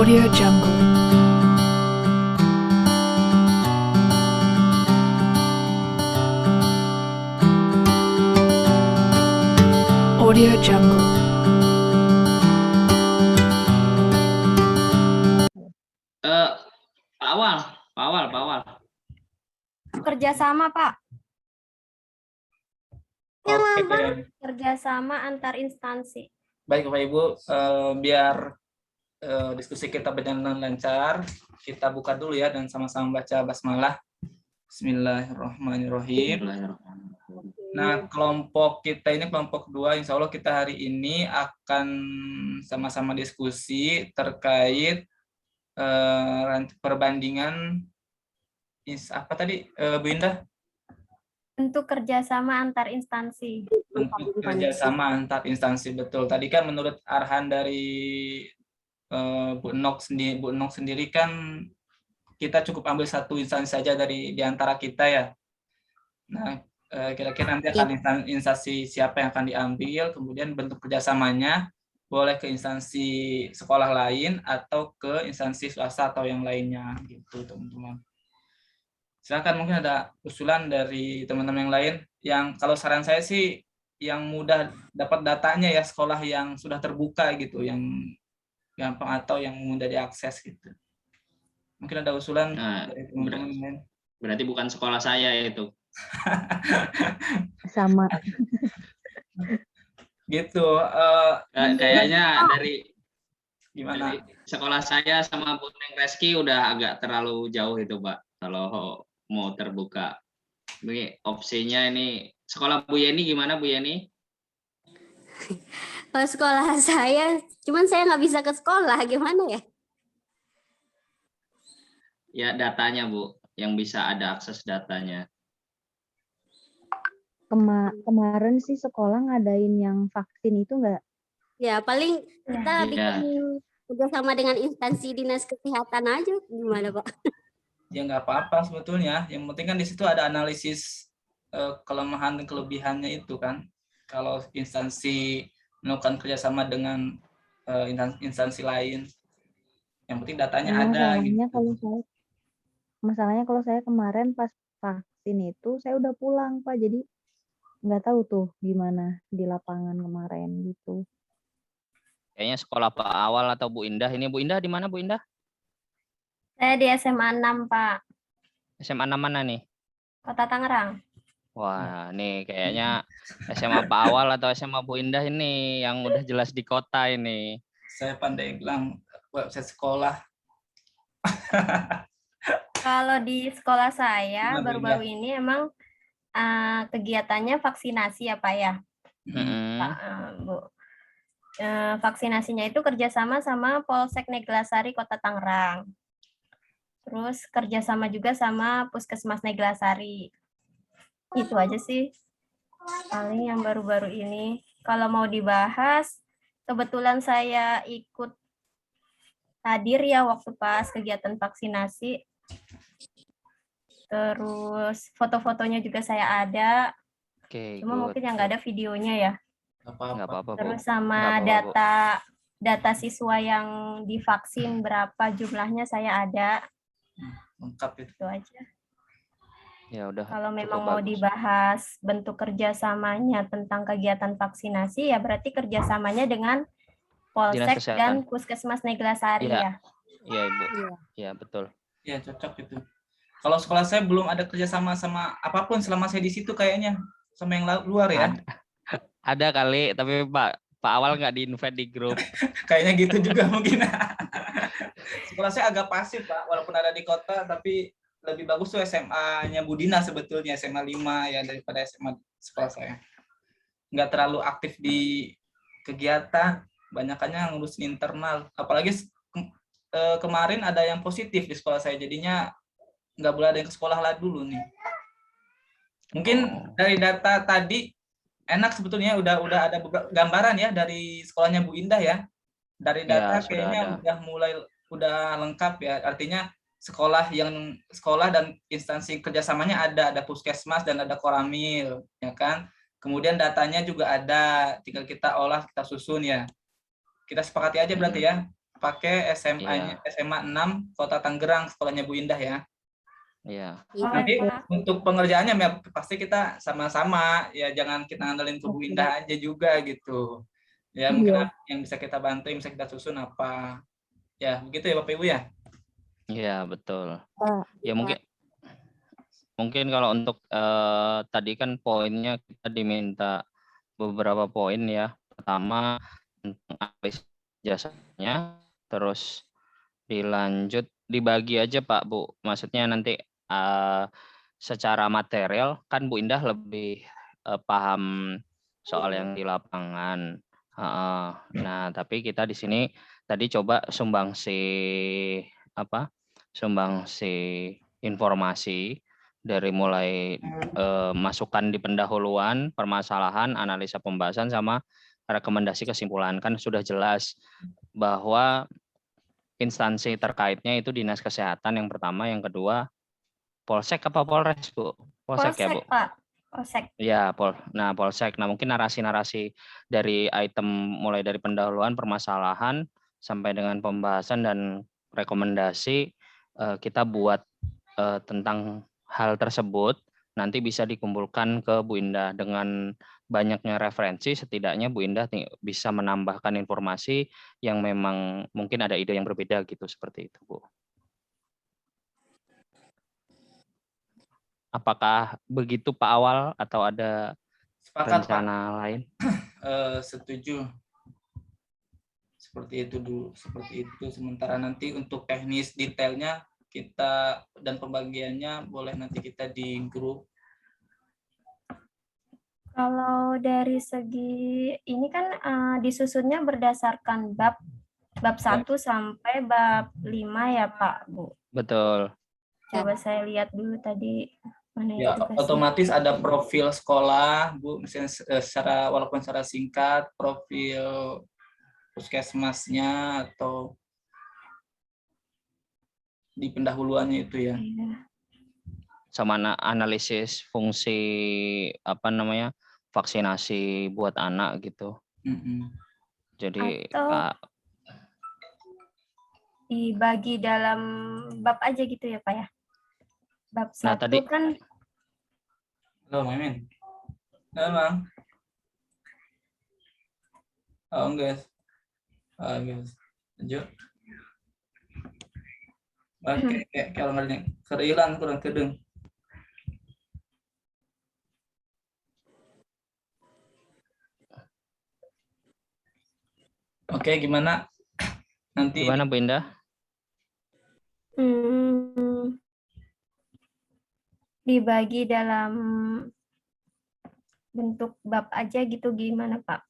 Audio Jungle. Audio Jungle. Pak Awal. Kerjasama, Pak. Oke, Kerjasama antar instansi. baik Bapak Ibu, biar diskusi kita berjalan lancar, kita buka dulu ya dan sama-sama baca basmalah. Bismillahirrahmanirrahim. Nah, kelompok kita ini kelompok 2, insya Allah kita hari ini akan sama-sama diskusi terkait perbandingan apa tadi Bu Indah? Bentuk kerjasama antar instansi. Bentuk kerjasama antar instansi, betul. Tadi kan menurut arahan dari Bu Nok sendiri kan kita cukup ambil satu instansi saja di antara kita ya. Nah, kira-kira nanti akan instansi siapa yang akan diambil, kemudian bentuk kerjasamanya boleh ke instansi sekolah lain atau ke instansi swasta atau yang lainnya gitu teman-teman. Silakan, mungkin ada usulan dari teman-teman yang lain. Yang kalau saran saya sih yang mudah dapat datanya ya sekolah yang sudah terbuka gitu, yang gampang atau yang mudah diakses gitu. Mungkin ada usulan dari teman-teman yang lain. Berarti bukan sekolah saya itu. Sama. Gitu. Kayaknya dari Gimana? sekolah saya sama Bu Neng Reski udah agak terlalu jauh itu, Pak. Kalau mau terbuka. Ini opsinya ini sekolah Bu Yeni gimana Bu Yeni? Kalau sekolah saya, cuman saya nggak bisa ke sekolah, gimana ya? Ya datanya Bu, yang bisa ada akses datanya. Kemarin sih sekolah ngadain yang vaksin itu enggak? Ya paling kita Ya. bikin kerjasama dengan instansi dinas kesehatan aja, gimana Pak? Ya nggak apa-apa sebetulnya. Yang penting kan di situ ada analisis kelemahan dan kelebihannya itu kan. Kalau instansi melakukan kerjasama dengan instansi lain, yang penting datanya ada. Masalahnya kalau saya kemarin pas vaksin itu saya udah pulang Pak, jadi nggak tahu tuh gimana di lapangan kemarin gitu. Kayaknya sekolah Pak Awal atau Bu Indah. Ini Bu Indah di mana Bu Indah? Saya di SMA 6, Pak. SMA 6 mana nih? Kota Tangerang. Wah, nih kayaknya SMA Pak Awal atau SMA Bu Indah ini yang udah jelas di kota ini. Saya pandai bilang website sekolah. Kalau di sekolah saya Gimana, baru-baru ini emang kegiatannya vaksinasi ya Pak ya. Pak, Bu. Vaksinasinya itu kerjasama sama Polsek Neglasari Kota Tangerang. Terus kerjasama juga sama Puskesmas Neglasari. Itu aja sih paling yang baru-baru ini. Kalau mau dibahas, kebetulan saya ikut hadir ya waktu pas kegiatan vaksinasi. Terus foto-fotonya juga saya ada. Oke, Cuma mungkin yang nggak ada videonya ya. Nggak apa-apa, Bu. Terus sama Nggak apa-apa, Bu. data siswa yang divaksin berapa jumlahnya saya ada. Lengkap itu. Itu aja. Ya udah. Kalau memang cukup mau bagus. dibahas bentuk kerjasamanya tentang kegiatan vaksinasi, ya berarti kerjasamanya dengan Polsek Kesehatan. dan Puskesmas Neglasari Iya. ya. Iya, Ibu. Iya, betul. Ya cocok itu. Kalau sekolah saya belum ada kerjasama sama apapun selama saya di situ kayaknya, sama yang luar ya. Ada kali, tapi Pak Awal nggak di-invite di grup. Kayaknya gitu juga mungkin. Sekolah saya agak pasif Pak, walaupun ada di kota, tapi lebih bagus tuh SMA-nya Budina sebetulnya, SMA 5 ya daripada SMA sekolah saya. Nggak terlalu aktif di kegiatan, banyakannya ngurusin internal. Apalagi kemarin ada yang positif di sekolah saya, jadinya nggak boleh ada yang ke sekolah lah dulu nih. Mungkin dari data tadi enak sebetulnya udah ada beberapa gambaran ya dari sekolahnya Bu Indah ya. Dari data Ya, kayaknya ada. udah lengkap ya. Artinya sekolah dan instansi kerjasamanya ada puskesmas dan ada koramil, ya kan. Kemudian datanya juga ada, tinggal kita olah, kita susun ya. Kita sepakati aja berarti ya. pakai SMA-nya SMA 6 Kota Tangerang, sekolahnya Bu Indah ya. Iya. Iya. Nanti Pak. untuk pengerjaannya pasti kita sama-sama ya, jangan kita ngandelin ke Bu Indah aja juga gitu. Ya mungkin Iya. yang bisa kita bantu, yang bisa kita susun apa. Ya begitu ya Bapak Ibu ya. Iya, betul. Pak. Ya mungkin kalau untuk tadi kan poinnya kita diminta beberapa poin ya. Pertama tentang analisis jasanya, terus dilanjut dibagi aja Pak Bu. Maksudnya nanti secara material kan Bu Indah lebih paham soal yang di lapangan. Nah, tapi kita di sini tadi coba sumbangsi informasi dari mulai masukan di pendahuluan, permasalahan, analisa pembahasan sama rekomendasi kesimpulan. Kan sudah jelas bahwa instansi terkaitnya itu Dinas Kesehatan yang pertama, yang kedua Polsek apa Polres, Bu? Polsek ya, Bu? Pak. Polsek. Ya, Polsek. Nah, mungkin narasi-narasi dari item mulai dari pendahuluan, permasalahan sampai dengan pembahasan dan rekomendasi kita buat tentang hal tersebut nanti bisa dikumpulkan ke Bu Indah. Dengan banyaknya referensi, setidaknya Bu Indah bisa menambahkan informasi yang memang mungkin ada ide yang berbeda gitu, seperti itu, Bu. Apakah begitu Pak Awal atau ada Sepakat Pak. rencana lain? Setuju. Seperti itu dulu, seperti itu. Sementara nanti untuk teknis detailnya kita dan pembagiannya boleh nanti kita di grup. Kalau dari segi ini kan disusunnya berdasarkan bab 1 sampai bab 5 ya Pak, Bu. Betul. Coba saya lihat dulu tadi mana Ya, itu tugasnya. otomatis ada profil sekolah, Bu, misalnya walaupun secara singkat, profil puskesmasnya atau di pendahuluannya itu ya. Iya. Sama analisis fungsi vaksinasi buat anak gitu. Jadi Atau dibagi dalam bab aja gitu ya Pak ya. Bab 1 Nah, tadi kan. Halo, Mimin. Halo, Bang. Oh, guys. Guys. Lanjut. Oke, kalau nggak kerilan kurang kedeng. Oke, gimana? Nanti gimana Bu Indah? Dibagi dalam bentuk bab aja gitu gimana Pak?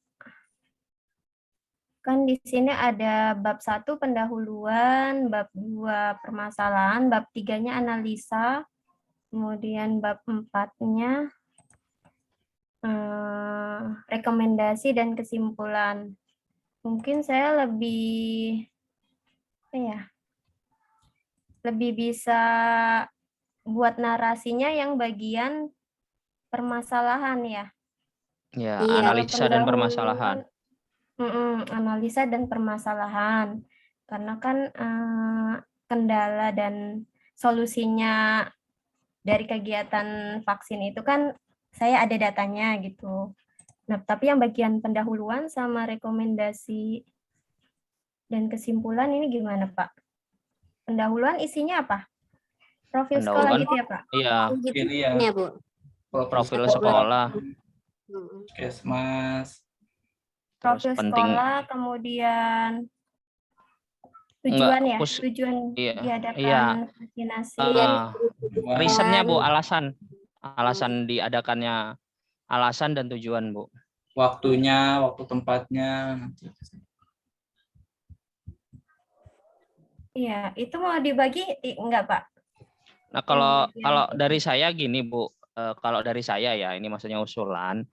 Kan di sini ada bab 1 pendahuluan, bab 2 permasalahan, bab 3-nya analisa, kemudian bab 4-nya rekomendasi dan kesimpulan. Mungkin saya lebih bisa buat narasinya yang bagian permasalahan ya. Ya, Iya. analisa dan permasalahan. Analisa dan permasalahan. Karena kan kendala dan solusinya dari kegiatan vaksin itu kan saya ada datanya gitu. Nah, tapi yang bagian pendahuluan sama rekomendasi dan kesimpulan ini gimana Pak? Pendahuluan isinya apa? Profil sekolah gitu ya Pak? Iya. Iya, Bu. Profil sekolah. Puskesmas. Profil sekolah, kemudian tujuan ya, tujuan diadakan vaksinasi. Risetnya Bu, alasan diadakannya, alasan dan tujuan Bu. Waktunya, waktu tempatnya. Iya, itu mau dibagi enggak Pak? Nah, kalau dari saya gini Bu, kalau dari saya ya, ini maksudnya usulan,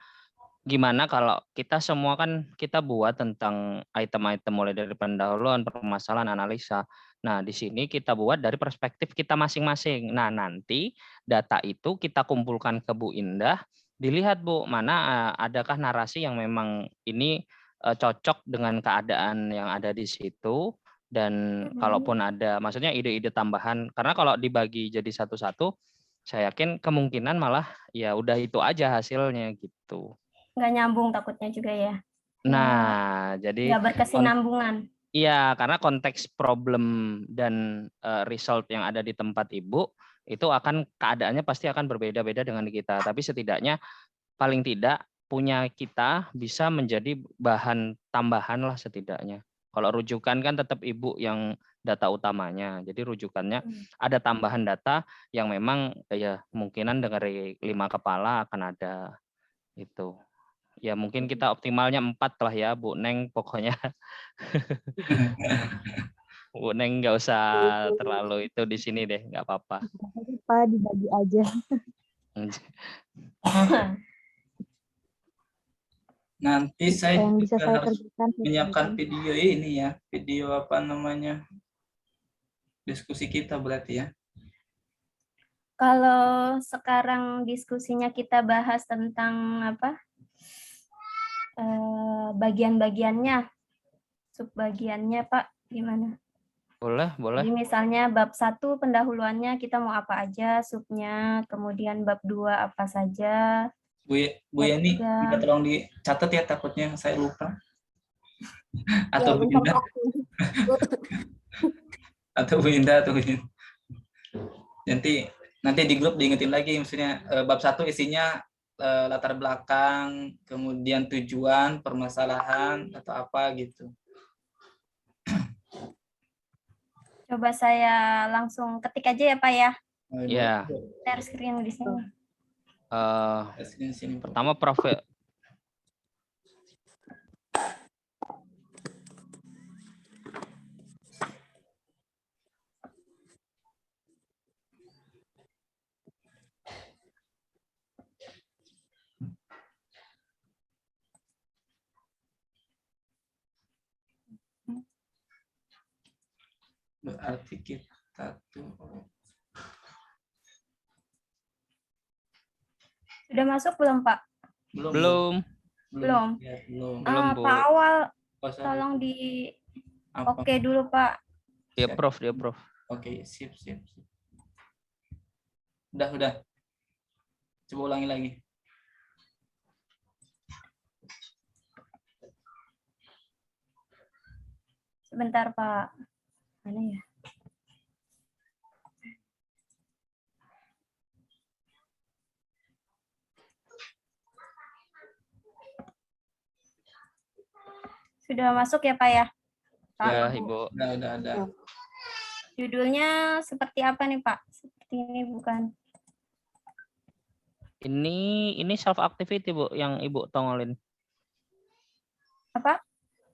gimana kalau kita semua kan kita buat tentang item-item mulai dari pendahuluan, permasalahan, analisa. Nah, di sini kita buat dari perspektif kita masing-masing. Nah, nanti data itu kita kumpulkan ke Bu Indah, dilihat Bu, mana adakah narasi yang memang ini cocok dengan keadaan yang ada di situ, Dan kalaupun ada, maksudnya ide-ide tambahan, karena kalau dibagi jadi satu-satu, saya yakin kemungkinan malah ya udah itu aja hasilnya gitu. Nggak nyambung takutnya juga ya. Nah, jadi Nggak berkesinambungan. iya, karena konteks problem dan result yang ada di tempat Ibu itu akan keadaannya pasti akan berbeda-beda dengan kita. Tapi setidaknya paling tidak punya kita bisa menjadi bahan tambahan lah setidaknya. Kalau rujukan kan tetap Ibu yang data utamanya. Jadi rujukannya ada tambahan data yang memang ya kemungkinan dari 5 kepala akan ada itu. Ya mungkin kita optimalnya 4 lah ya Bu Neng pokoknya. Bu Neng nggak usah terlalu itu di sini deh, nggak apa-apa. Pak, dibagi aja. Nanti saya Yang bisa juga saya harus kerjakan. menyiapkan video ini ya, video apa namanya, diskusi kita berarti ya. Kalau sekarang diskusinya kita bahas tentang apa? Bagian-bagiannya, subbagiannya Pak, gimana? Boleh, boleh. Jadi misalnya bab 1 pendahuluannya kita mau apa aja, subnya, kemudian bab 2 apa saja. Bu Yani, minta tolong dicatat ya, takutnya saya lupa. Atau Bu Indah. Atau Bu Indah, atau Bu Indah. Nanti di grup diingetin lagi, maksudnya bab 1 isinya latar belakang, kemudian tujuan, permasalahan, atau apa gitu. Coba saya langsung ketik aja ya Pak ya. Ya. Share screen di sini. Pertama Prof. Berarti kita tuh Sudah masuk belum Pak? Belum. Belum. Belum. Bu. Pak Awal, tolong di oke dulu Pak. Dia Prof. Oke, sip. Udah. Coba ulangi lagi. Sebentar Pak. Mana ya? Sudah masuk ya Pak ya? Pak. Ya, Ibu. Udah. Judulnya seperti apa nih Pak? Seperti ini bukan? Ini self activity Bu yang Ibu tongolin. Apa?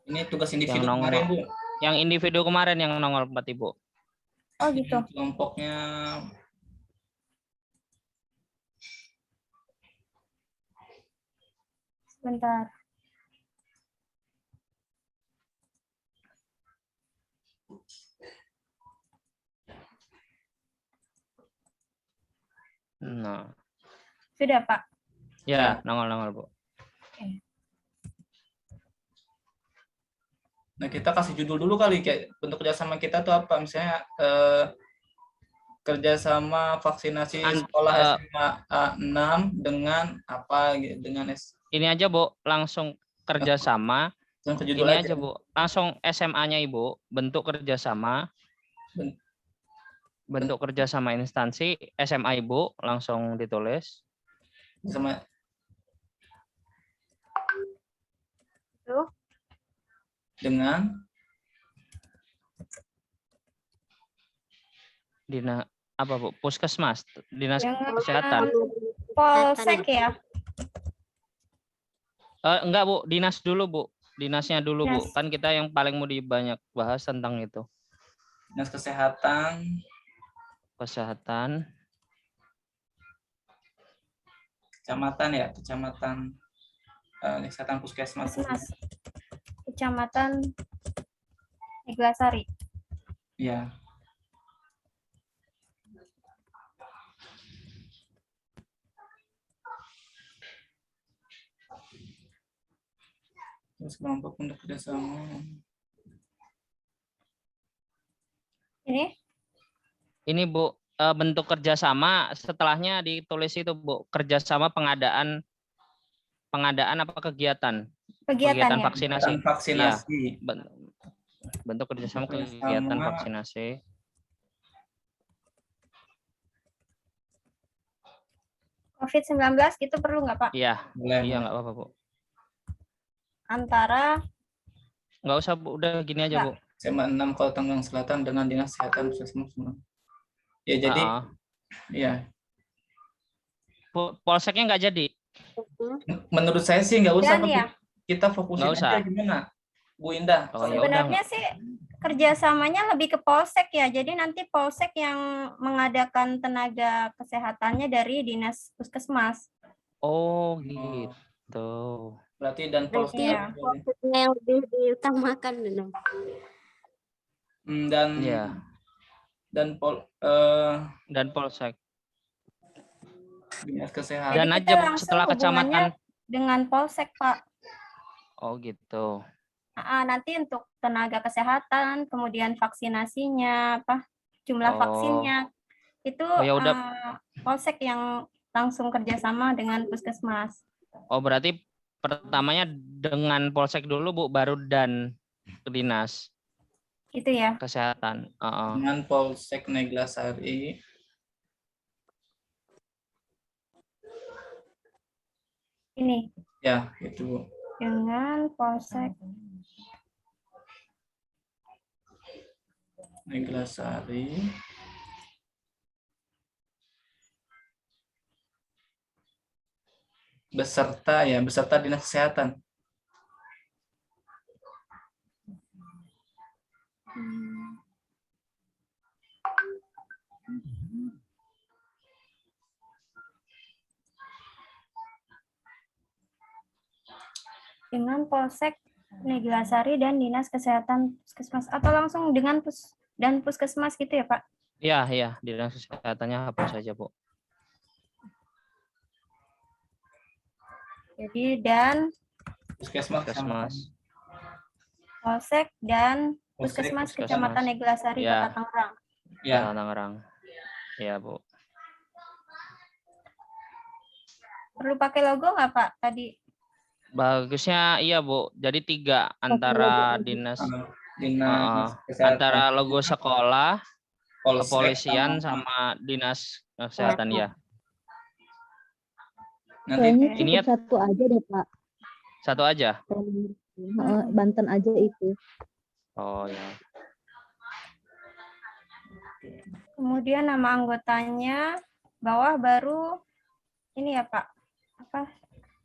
Ini tugas individu Yang kemarin, Bu. Yang individu kemarin yang nongol 4 Ibu. Oh gitu. Kelompoknya Sebentar. Nah. Sudah Pak? Ya, nongol Bu. Oke. Nah, kita kasih judul dulu kali, kayak bentuk kerjasama kita tuh apa, misalnya kerjasama vaksinasi sekolah SMA 6 dengan apa gitu, dengan ini aja Bu, langsung kerjasama. Ini aja Bu, langsung SMA-nya Ibu, bentuk kerjasama. Bentuk kerjasama instansi SMA Ibu langsung ditulis. Sama. Tuh. Dengan apa Bu? Puskesmas, dinas Dengan kesehatan. Polsek ya? Enggak Bu, dinas dulu Bu. Dinasnya dulu Bu. Dinas. Kan kita yang paling mau banyak bahas tentang itu. Dinas kesehatan. Kecamatan ya, kecamatan kesehatan puskesmas. Kecamatan Neglasari. Iya. Terus kelompok untuk kerjasama. Ini Bu, bentuk kerjasama setelahnya ditulis itu Bu, kerjasama pengadaan apa kegiatan? kegiatan ya. vaksinasi. Dan vaksinasi. Bentuk kerjasama Kerjasama. kegiatan vaksinasi. COVID-19 itu perlu nggak Pak? Iya, Boleh, iya boleh. nggak apa-apa Bu. Antara Nggak usah Bu, udah gini aja Bu. SMA 6 Kota Tangerang Selatan dengan Dinas Kesehatan Puskesmas. Ya jadi, ya Polseknya nggak jadi. menurut saya sih nggak usah. Dan ya, Kita fokusin Nggak usah. aja gimana, Bu Indah. Oh, ya udah. sebenarnya sih kerjasamanya lebih ke Polsek ya. Jadi nanti Polsek yang mengadakan tenaga kesehatannya dari Dinas Puskesmas. Oh gitu. Berarti dan Berarti Iya. Polseknya yang lebih diutamakan dong. Dan Iya. dan Dan Polsek. Dinas Jadi Kesehatan. Dan kita aja Bu, langsung setelah hubungannya kecamatan. dengan Polsek Pak. Oh gitu. Nanti untuk tenaga kesehatan, kemudian vaksinasinya, jumlah Oh. vaksinnya itu Oh, ya udah. Polsek yang langsung kerjasama dengan Puskesmas. Oh berarti pertamanya dengan Polsek dulu Bu, baru dan ke Dinas Itu ya. Kesehatan. Dengan Polsek Neglasari. Ini Ya, itu Bu. dengan Polsek Neglasari. Beserta Dinas Kesehatan. dengan Polsek Neglasari dan Dinas Kesehatan Puskesmas, atau langsung dengan Puskesmas gitu ya Pak? Iya, Dinas Kesehatannya hapus saja Bu. Jadi dan Puskesmas. Polsek dan Polsek, Puskesmas Puskesmas. Kecamatan Neglasari Ya. Kota Tangerang. Ya. Tangerang. Iya Bu. Perlu pakai logo nggak Pak tadi? Bagusnya iya Bu. Jadi 3 antara dinas, Dinas Kesehatan. antara logo sekolah, Polsek kepolisian sama dinas kesehatan ya. nanti Kayaknya Ini cukup satu aja deh Pak. Satu aja. Banten aja itu. Oh ya. Kemudian nama anggotanya, bawah baru ini ya Pak,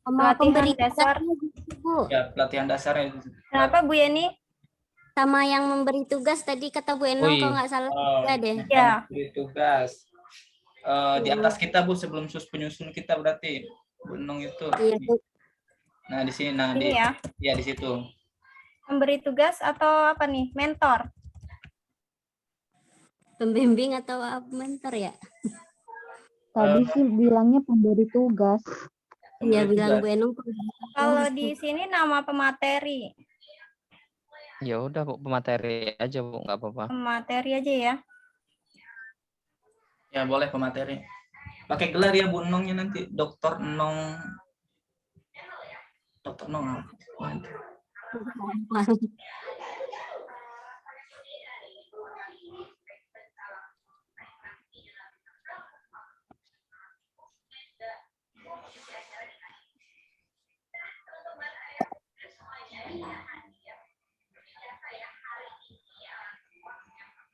Sama pelatihan pemberi dasar. tugasnya gitu, Bu. ya pelatihan dasarnya. Kenapa Bu Yeni? Sama yang memberi tugas tadi kata Bu Enong Oh, iya. kalau nggak salah juga deh. Ya, Beri tugas. Di atas kita Bu, sebelum penyusun kita berarti Bu Enong itu. Iya, Bu. Nah di sini, ini ya. ya di situ. Memberi tugas atau apa nih? Mentor. Pembimbing atau mentor ya? Tadi sih bilangnya pemberi tugas. Iya, Pemberi bilang tugas. Bu Enong. Kalau di sini nama pemateri. Ya udah Bu, pemateri aja Bu, nggak apa-apa. Pemateri aja ya. Ya boleh pemateri. Pakai gelar ya Bu Enongnya nanti, Dokter Enong. Dokter Enong.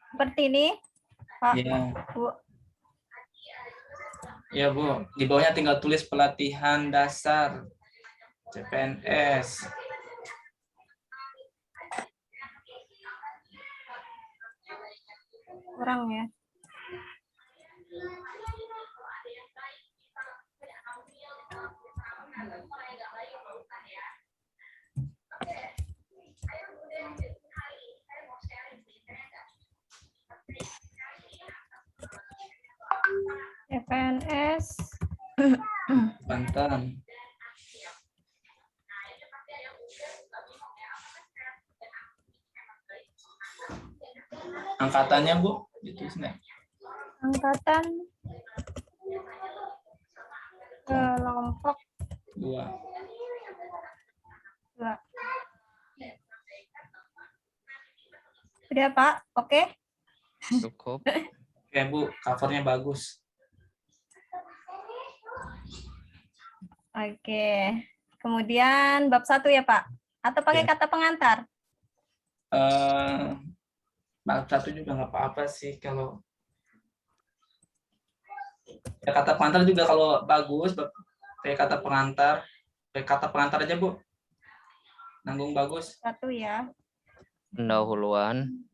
Seperti ini, Pak. Ya. Bu. Ya Bu, di bawahnya tinggal tulis pelatihan dasar CPNS. Kurang ya. CPNS. Banten. Angkatannya Bu, ditulis nggak? Angkatan kelompok 2. 2. Udah Pak, oke? Cukup. Oke Bu, covernya bagus. Oke. Kemudian bab 1 ya Pak? Atau pakai Ya. kata pengantar? Bab 1 juga nggak apa-apa sih kalau ya, kata pengantar juga kalau bagus, kayak kata pengantar aja Bu. Nanggung bagus. 1 ya. Pendahuluan.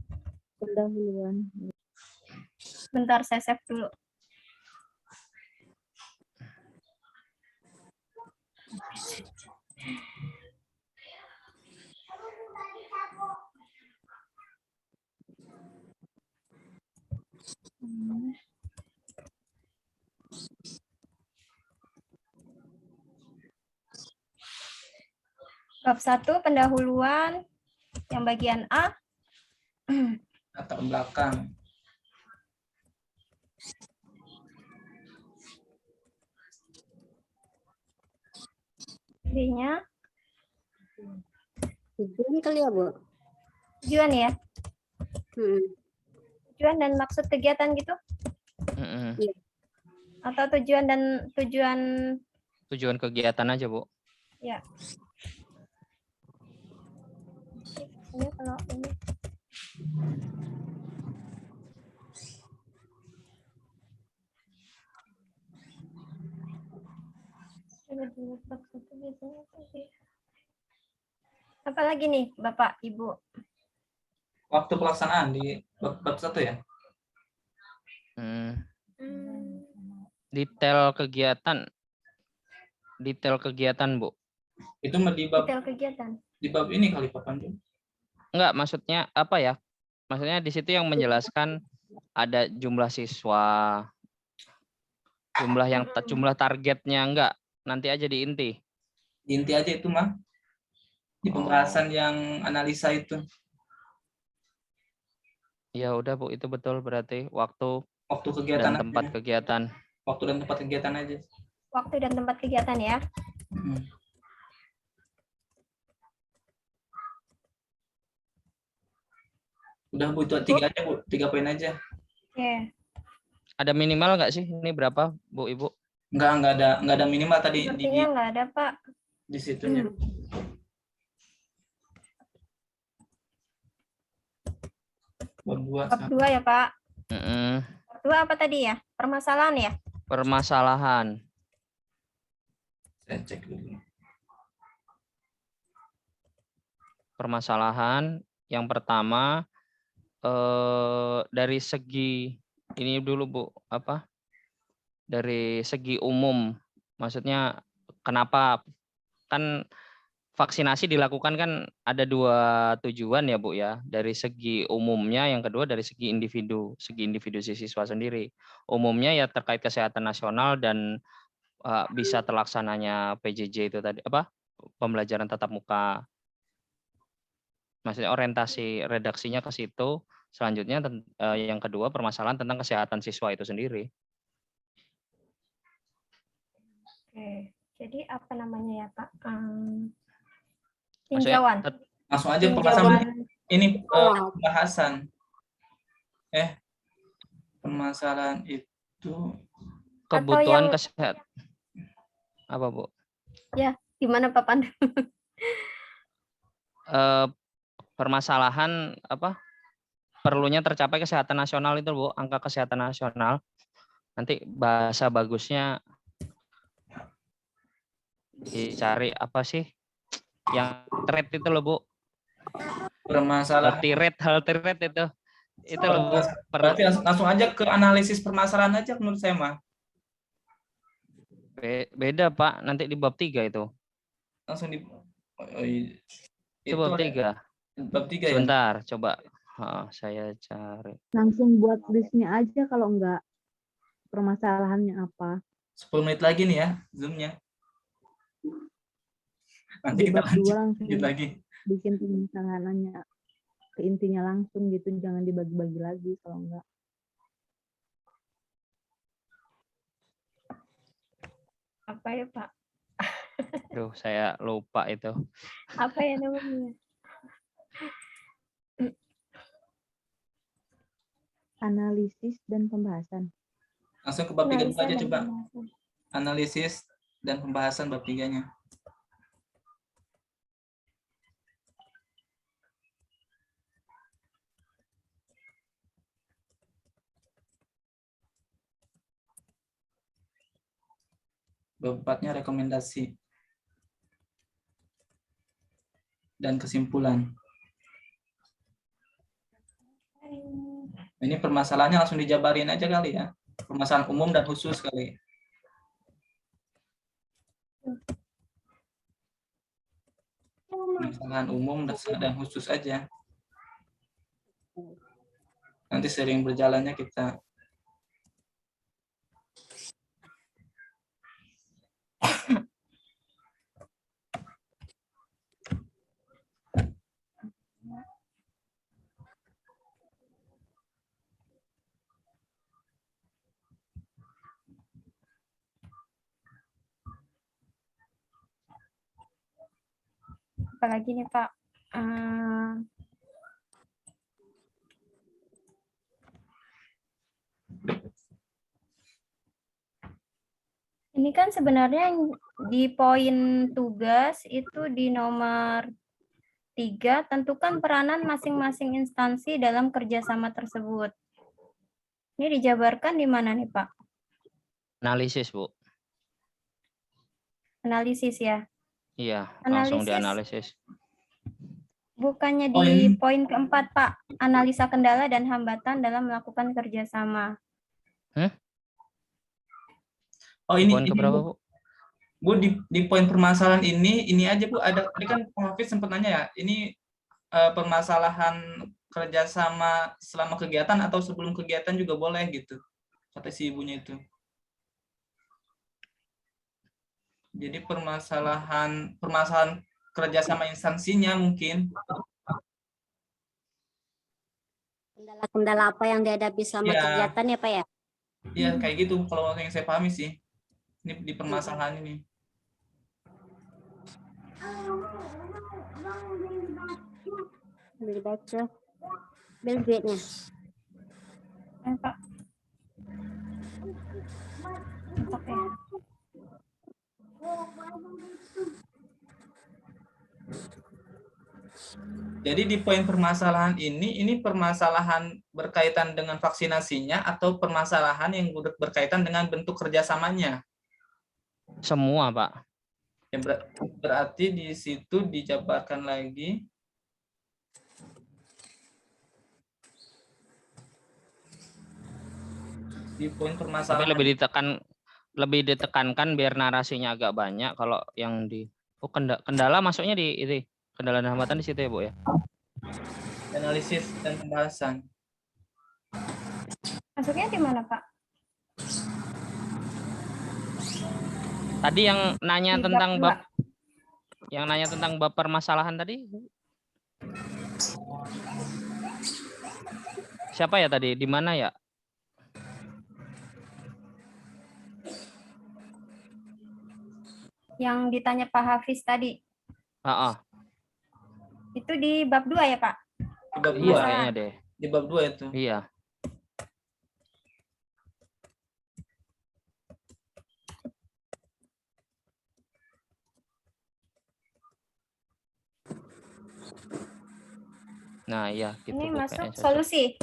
Pendahuluan. Bentar saya save dulu. Bab 1 pendahuluan yang bagian A. Latar belakang. B-nya Tujuan kali ya, Bu? tujuan ya. Hmm. Tujuan dan maksud kegiatan gitu? Mm-mm. Atau tujuan dan tujuan Tujuan kegiatan aja, Bu. ya. Ini kalau ini apa lagi nih Bapak Ibu? Waktu pelaksanaan di bab 1 ya. Detail kegiatan, Bu. Itu mah Detail kegiatan. di bab ini kali Pak Pandu. Enggak, maksudnya apa ya? Maksudnya di situ yang menjelaskan ada jumlah siswa, jumlah targetnya enggak, nanti aja di inti. Inti aja itu mah. Di pembahasan yang analisa itu. Ya udah Bu, itu betul berarti waktu Kegiatan dan tempat aja. kegiatan. Waktu dan tempat kegiatan aja. Waktu dan tempat kegiatan ya. Udah Bu, itu 3 aja Bu, 3 poin aja. Oke. Ada minimal nggak sih? Ini berapa, Bu, Ibu? Enggak ada minimal tadi Sepertinya nggak ada Pak. di situnya. Bab 2. Bab 2 ya Pak. Mm-mm. Bab 2 apa tadi ya? Permasalahan ya? Permasalahan. Saya cek dulu. Permasalahan yang pertama dari segi ini dulu Bu, apa? Dari segi umum. Maksudnya kenapa kan vaksinasi dilakukan kan ada 2 tujuan ya Bu ya. Dari segi umumnya, yang kedua dari segi individu si siswa sendiri. Umumnya ya terkait kesehatan nasional dan bisa terlaksananya PJJ itu tadi apa? Pembelajaran tatap muka. Maksudnya orientasi redaksinya ke situ. Selanjutnya yang kedua permasalahan tentang kesehatan siswa itu sendiri. Oke. Jadi apa namanya ya Pak? Maksudnya, Tinjauan. Langsung aja Tinjauan. pembahasan ini pembahasan. Permasalahan itu kebutuhan yang- kesehatan. Apa Bu? Ya, gimana Pak Pandu? Permasalahan apa? Perlunya tercapai kesehatan nasional itu Bu, angka kesehatan nasional. Nanti bahasa bagusnya dicari apa sih? Yang rate itu loh Bu. permasalahan. Healthy rate itu. Itu loh Bu. Berarti langsung aja ke analisis permasalahan aja menurut saya mah. Beda Pak, nanti di bab 3 itu. Langsung di Itu bab 3. Bab 3 ya. Sebentar, coba saya cari. Langsung buat listnya aja kalau enggak permasalahannya apa. 10 menit lagi nih ya Zoom-nya. Nanti Di kita bab 2 langsung lanjut lagi. bikin permasalahannya. ke intinya langsung gitu, jangan dibagi-bagi lagi kalau enggak. Apa ya Pak? Duh, saya lupa itu. Apa ya namanya? Analisis dan pembahasan. Langsung ke bab 3 Analisa aja dan coba. pembahasan. Analisis dan pembahasan bab 3-nya. Bab 4-nya rekomendasi dan kesimpulan. Ini permasalahannya langsung dijabarin aja kali ya. Permasalahan umum dan khusus kali. Permasalahan umum dan khusus aja. Nanti sering berjalannya kita. Apalagi nih Pak? Ini kan sebenarnya yang di poin tugas itu di nomor 3, tentukan peranan masing-masing instansi dalam kerjasama tersebut. Ini dijabarkan di mana nih Pak? Analisis, Bu. Analisis ya? Iya, langsung Analisis dianalisis. bukannya Oh, di ini. poin keempat Pak, analisa kendala dan hambatan dalam melakukan kerjasama. Oh ini Poin keberapa, Bu? Bu di poin permasalahan ini aja Bu, ada tadi kan Pak Hafiz sempat nanya ya, ini permasalahan kerjasama selama kegiatan atau sebelum kegiatan juga boleh gitu, kata si ibunya itu. Jadi permasalahan kerjasama instansinya mungkin. Kendala-kendala apa yang dihadapi selama Ya. kegiatan ya Pak ya? Iya kayak gitu kalau yang saya pahami sih. Ini di permasalahan ini. Beli baca. Beli duitnya. Pak. Oke. Jadi di poin permasalahan ini permasalahan berkaitan dengan vaksinasinya atau permasalahan yang berkaitan dengan bentuk kerjasamanya? Semua, Pak. Ya, berarti di situ dijabarkan lagi. Di poin permasalahan. Tapi lebih ditekankan biar narasinya agak banyak kalau yang di kendala masuknya di itu. Kendala dan hambatan di situ ya, Bu ya. Analisis dan pembahasan. Masuknya di mana, Pak? Tadi yang nanya Di tentang bab bab permasalahan tadi. Siapa ya tadi? Di mana ya? Yang ditanya Pak Hafiz tadi. Itu di bab 2 ya, Pak? Di bab 2 iya, kayaknya deh. Di bab 2 itu. Iya. Nah, iya gitu. Ini Bu, masuk solusi.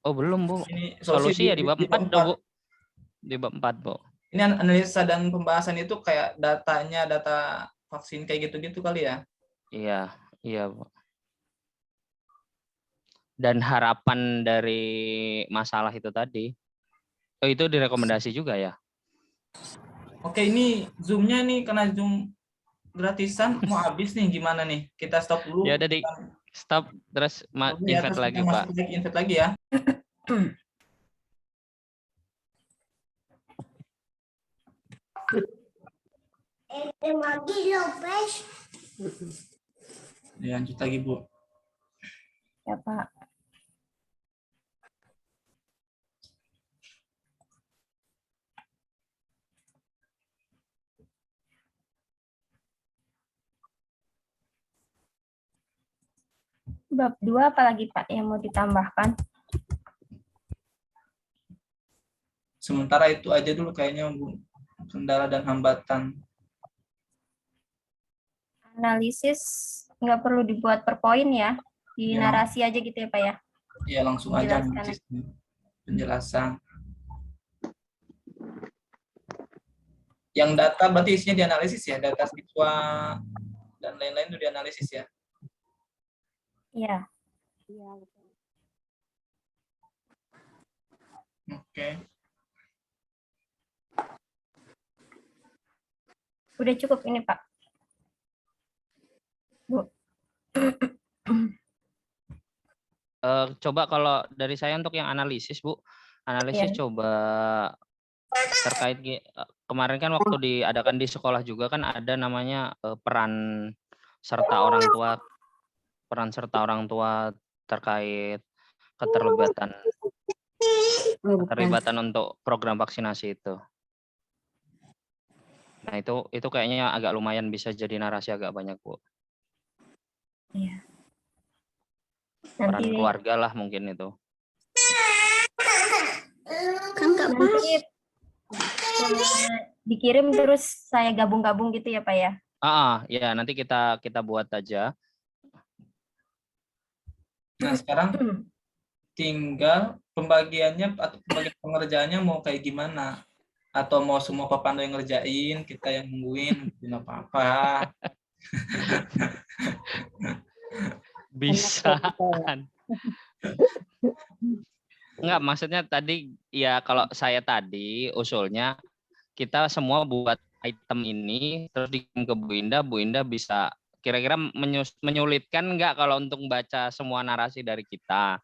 Oh, belum, Bu. Ini Solusi ya di bab 4, Bu. Di bab 4, Bu. Ini analisa dan pembahasan itu kayak data vaksin kayak gitu-gitu kali ya? Iya, iya, Bu. Dan harapan dari masalah itu tadi. Oh, itu direkomendasi juga ya? Oke, ini Zoom-nya nih karena Zoom gratisan mau habis nih, gimana nih? Kita stop dulu. Ya udah di stop terus invite lagi, Pak. Invite lagi ya. Lanjut lagi, Bu. Ya, Pak. Bab 2 apalagi Pak yang mau ditambahkan? Sementara itu aja dulu kayaknya Bu, kendala dan hambatan. Analisis nggak perlu dibuat per poin ya, di Ya. narasi aja gitu ya Pak ya. Ya langsung aja Jelaskan. analisis, penjelasan. Yang data berarti isinya dianalisis ya, data siswa dan lain-lain itu dianalisis ya. Iya. Iya, betul. Oke. Udah cukup ini Pak. Bu. Coba kalau dari saya untuk yang analisis, Bu. Analisis Iya. coba terkait kemarin kan waktu diadakan di sekolah juga kan ada namanya peran serta orang tua terkait keterlibatan untuk program vaksinasi itu. Nah, itu kayaknya agak lumayan bisa jadi narasi agak banyak, Bu. Iya. Peran Nanti keluarga lah mungkin itu. Kan nggak pas. nanti dikirim terus saya gabung-gabung gitu ya Pak ya. Ya nanti kita buat aja. Nah, sekarang tinggal pembagiannya atau pembagian pengerjaannya mau kayak gimana? Atau mau semua Pak Pandu yang ngerjain, kita yang nungguin, nggak apa-apa. Bisa. Enggak, maksudnya tadi ya kalau saya tadi usulnya kita semua buat item ini terus dikirim ke Bu Indah bisa kira-kira menyulitkan enggak kalau untuk baca semua narasi dari kita.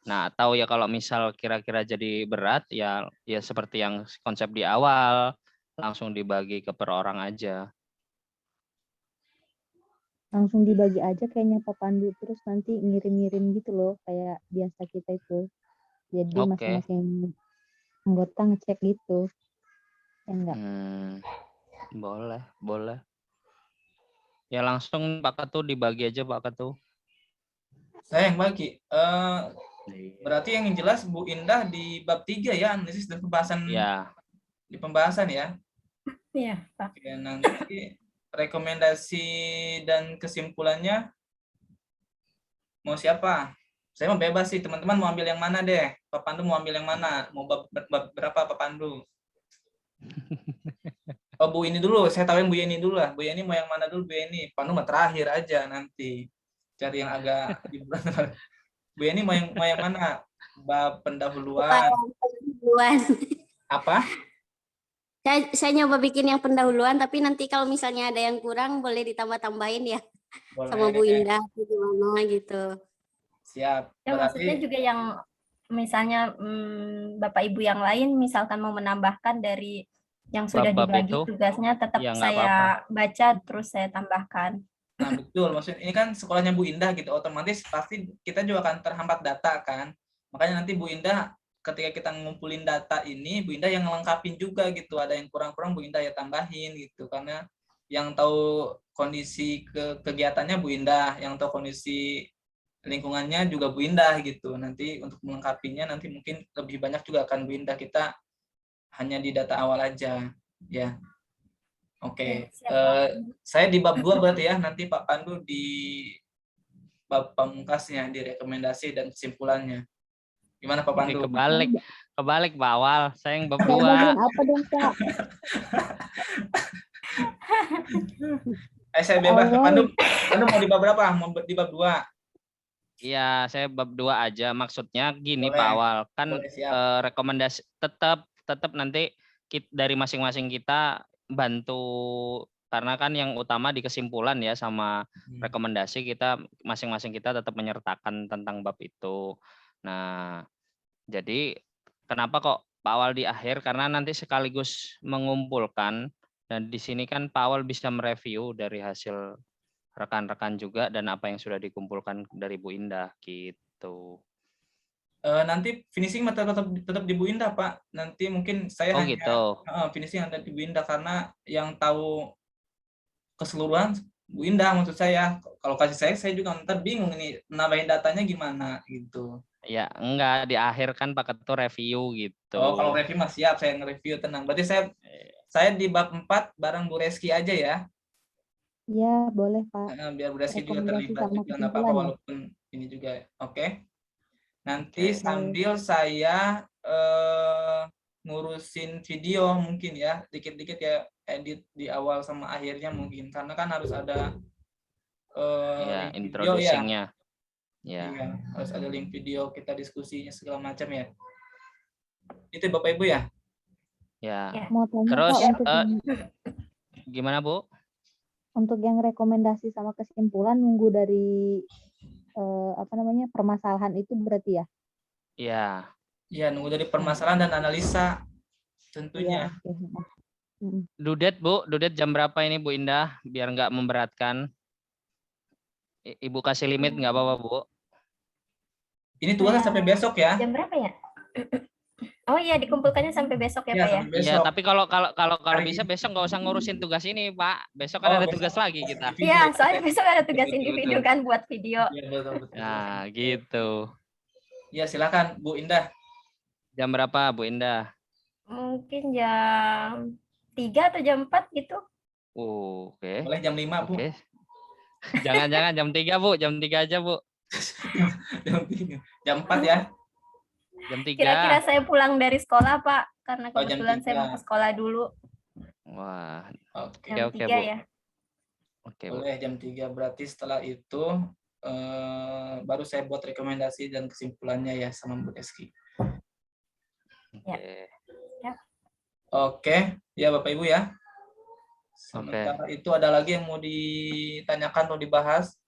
Nah, atau ya kalau misal kira-kira jadi berat ya seperti yang konsep di awal langsung dibagi ke per orang aja. Langsung dibagi aja kayaknya Pak Pandu, terus nanti ngirim-ngirim gitu loh kayak biasa kita itu. Jadi Oke. masing-masing anggota ngecek gitu. Ya enggak? Boleh. Ya langsung Pak Ketu dibagi aja Pak Ketu. Saya yang bagi. Berarti yang jelas Bu Indah di bab 3 ya, analisis dan pembahasan. Ya. Di pembahasan ya. Iya, Pak. Oke, nanti rekomendasi dan kesimpulannya mau siapa? Saya mau bebas sih, teman-teman mau ambil yang mana deh? Pak Pandu mau ambil yang mana? Mau bab berapa Pak Pandu? Oh, Bu ini dulu, saya tahu yang Bu Yeni dulu lah. Bu Yeni mau yang mana dulu Bu Yeni? Pandu mah terakhir aja nanti. Cari yang agak Bu Yeni mau yang mana? Bab pendahuluan. Apa? Saya nyoba bikin yang pendahuluan, tapi nanti kalau misalnya ada yang kurang boleh ditambah-tambahin ya. Boleh. Sama Bu Indah gimana gitu. Siap. Ya, maksudnya juga yang misalnya Bapak Ibu yang lain misalkan mau menambahkan dari yang sudah dibagi tugasnya tetap ya, saya baca terus saya tambahkan. Nah, betul. Maksudnya ini kan sekolahnya Bu Indah gitu, otomatis pasti kita juga akan terhambat data kan. Makanya nanti Bu Indah ketika kita ngumpulin data ini, Bu Indah yang ngelengkapin juga gitu. Ada yang kurang-kurang Bu Indah ya tambahin gitu. Karena yang tahu kondisi kegiatannya Bu Indah, yang tahu kondisi lingkungannya juga Bu Indah gitu. Nanti untuk melengkapinya nanti mungkin lebih banyak juga akan Bu Indah, kita hanya di data awal aja ya. Oke. Saya di bab 2 berarti ya, nanti Pak Pandu di bab pamungkasnya, di rekomendasi dan kesimpulannya. Gimana Pak Pandu? Kebalik Pak Awal, saya yang bab 2. Apa dong Pak? Saya bebas. Pandu mau di bab berapa? Mau di bab 2? Iya, saya bab 2 aja. Maksudnya gini Boleh. Pak Awal, kan rekomendasi tetap nanti dari masing-masing kita bantu, karena kan yang utama di kesimpulan ya sama rekomendasi, kita masing-masing kita tetap menyertakan tentang bab itu. Nah, jadi kenapa kok Pak Awal di akhir? Karena nanti sekaligus mengumpulkan, dan di sini kan Pak Awal bisa mereview dari hasil rekan-rekan juga dan apa yang sudah dikumpulkan dari Bu Indah gitu. Nanti finishing tetap di Bu Indah, Pak. Nanti mungkin saya Oh hanya gitu. finishing ada di Bu Indah karena yang tahu keseluruhan Bu Indah maksud saya. Kalau kasih saya juga ntar bingung ini nambahin datanya gimana gitu. Ya enggak, di akhir kan Pak Ketua review gitu. Oh, kalau review mah siap, saya nge-review tenang. Berarti saya di bab 4 bareng Bu Reski aja ya. Iya, boleh Pak. Biar Bu Reski juga Rekomendasi terlibat sama juga nggak apa-apa kesimpulan ya? walaupun ini juga. Oke. Nanti Oke. sambil saya ngurusin video mungkin ya, dikit-dikit ya edit di awal sama akhirnya mungkin karena kan harus ada Ya, link video ya. introducing-nya. Ya. Iya, harus ada link video kita diskusinya segala macam ya. Itu Bapak Ibu ya. Ya. Ya. Mau tanya Terus, Pak, gimana Bu? untuk yang rekomendasi sama kesimpulan nunggu dari permasalahan itu berarti ya? Ya. Iya, nunggu dari permasalahan dan analisa tentunya. Iya, oke. Dudet Bu, Dudet jam berapa ini Bu Indah? Biar nggak memberatkan. Ibu kasih limit nggak apa-apa Bu? Ini tugasnya sampai besok ya. Jam berapa ya? Oh iya, dikumpulkannya sampai besok ya, Iya, Pak ya? sampai besok. Iya, tapi kalau Hari bisa ini. besok nggak usah ngurusin tugas ini Pak. Besok kan ada besok tugas lagi kita. video. Iya, soalnya besok ada tugas Betul, individu betul. kan buat video. Iya, betul. Nah, gitu. Iya, silakan Bu Indah. Jam berapa Bu Indah? Mungkin jam 3 atau jam 4 gitu. Oke. Boleh jam 5, Bu. Oke. Jangan-jangan jam 3 Bu, jam 3 aja Bu. Jam 4 ya. Jam 3. Kira-kira saya pulang dari sekolah, Pak. Karena Oh, jam kebetulan saya mau 3. ke sekolah dulu. Wah, Oke. Jam oke, 3 Bu. ya. Oke, Bu. Boleh jam 3. Berarti setelah itu baru saya buat rekomendasi dan kesimpulannya ya sama Bu Eski. Oke. Oke, ya Bapak Ibu ya. Sementara itu ada lagi yang mau ditanyakan atau dibahas?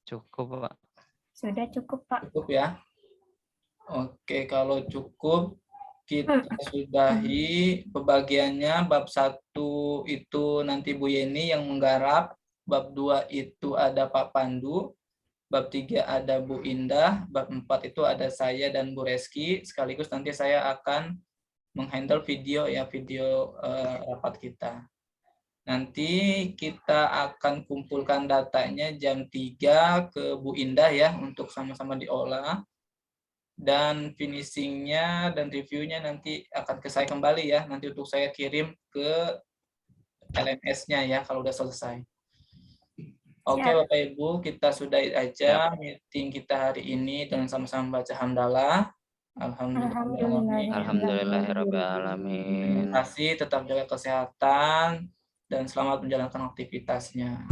Cukup, Pak. Sudah cukup, Pak. Cukup ya. Oke, kalau cukup kita sudahi pembagiannya. Bab 1 itu nanti Bu Yeni yang menggarap. Bab 2 itu ada Pak Pandu. Bab 3 ada Bu Indah. Bab 4 itu ada saya dan Bu Reski. Sekaligus nanti saya akan menghandle video ya, video rapat kita. Nanti kita akan kumpulkan datanya jam 3 ke Bu Indah ya untuk sama-sama diolah. Dan finishingnya dan reviewnya nanti akan ke saya kembali ya. Nanti untuk saya kirim ke LMS-nya ya kalau udah selesai. Oke Bapak Ibu, kita sudahi aja meeting kita hari ini dengan sama-sama baca hamdalah. Alhamdulillah. Alhamdulillahirrabbilalamin. Terima kasih, tetap jaga kesehatan dan selamat menjalankan aktivitasnya.